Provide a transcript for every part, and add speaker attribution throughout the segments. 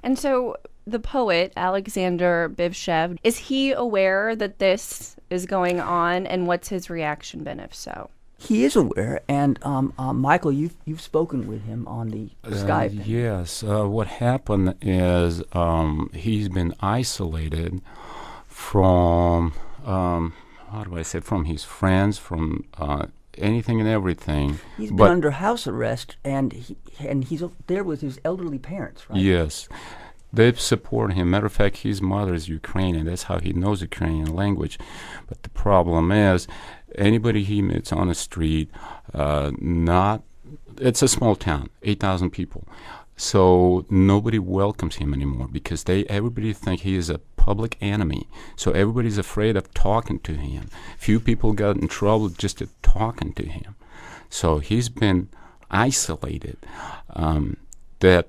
Speaker 1: And so the poet, Alexander Bivshev, is he aware that this is going on, and what's his reaction been, if so?
Speaker 2: He is aware, and Michael, you've spoken with him on the Skype.
Speaker 3: Yes. What happened is he's been isolated from, how do I say, from his friends, from anything and everything.
Speaker 2: He's been under house arrest, and he's there with his elderly parents, right?
Speaker 3: Yes. They support him. Matter of fact, his mother is Ukrainian. That's how he knows Ukrainian language. But the problem is, anybody he meets on the street, it's a small town, 8,000 people. So nobody welcomes him anymore because everybody think he is a public enemy. So everybody's afraid of talking to him. Few people got in trouble just talking to him. So he's been isolated. That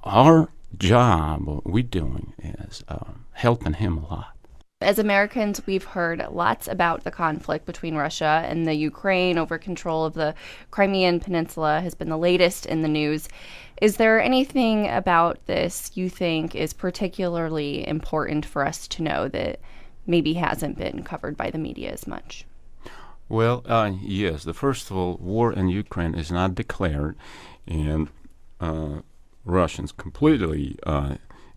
Speaker 3: our job, what we're doing, is helping him a lot.
Speaker 1: As Americans, we've heard lots about the conflict between Russia and the Ukraine over control of the Crimean Peninsula has been the latest in the news. Is there anything about this you think is particularly important for us to know that maybe hasn't been covered by the media as much?
Speaker 3: Well, yes. First of all, war in Ukraine is not declared, and Russians completely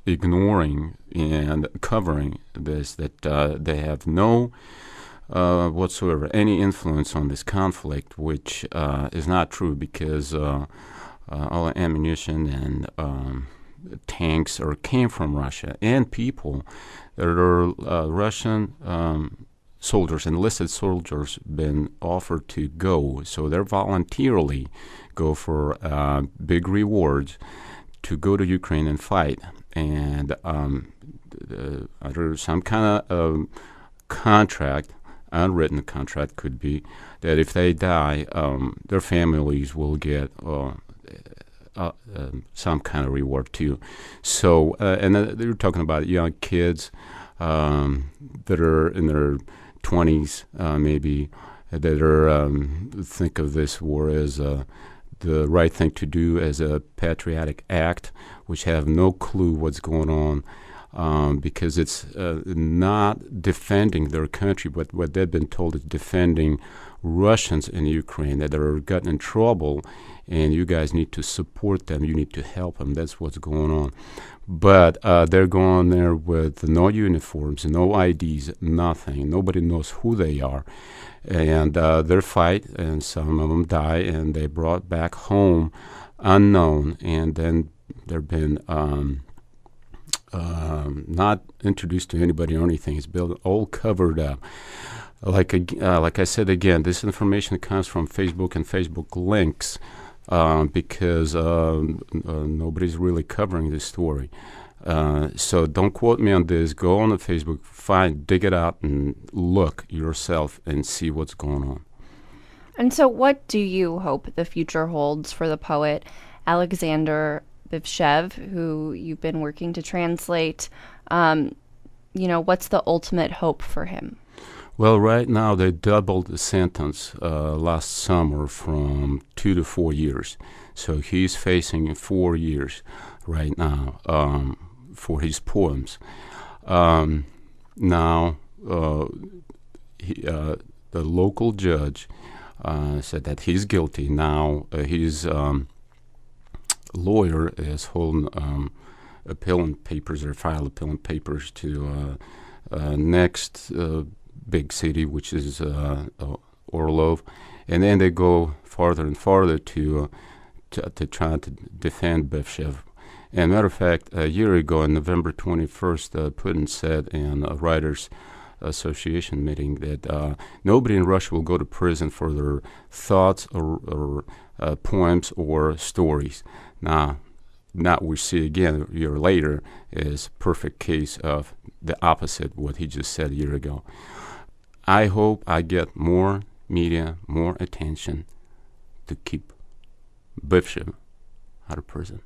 Speaker 3: ignoring and covering this, that they have no whatsoever any influence on this conflict, which is not true because all ammunition and tanks came from Russia, and people that are Russian soldiers, enlisted soldiers, been offered to go, so they're voluntarily go for big rewards to go to Ukraine and fight. And under some kind of contract, unwritten contract could be, that if they die, their families will get some kind of reward too. So, and they're talking about young kids that are in their 20s, maybe, that are think of this war as the right thing to do, as a patriotic act, which have no clue what's going on, because it's not defending their country, but what they've been told is defending Russians in Ukraine that are gotten in trouble, and you guys need to support them, you need to help them. That's what's going on. But they're going there with no uniforms, no IDs, nothing. Nobody knows who they are. And they fight, and some of them die, and they brought back home unknown, and then they've been not introduced to anybody or anything. It's been all covered up. Like I said again, this information comes from Facebook and Facebook links because nobody's really covering this story. So don't quote me on this. Go on the Facebook, dig it out, and look yourself and see what's going on.
Speaker 1: And so what do you hope the future holds for the poet Alexander Bivshev, who you've been working to translate? What's the ultimate hope for him?
Speaker 3: Well, right now they doubled the sentence last summer from 2 to 4 years. So he's facing 4 years right now for his poems. Now, the local judge said that he's guilty. Now, his lawyer is holding appellant papers, or file appellant papers to next big city, which is Orlov, and then they go farther and farther to try to defend Bivshev. And matter of fact, a year ago, on November 21st, Putin said in a Writers Association meeting that nobody in Russia will go to prison for their thoughts or poems or stories. Now we see again a year later is perfect case of the opposite, what he just said a year ago. I hope I get more media, more attention to keep Bывшев out of prison.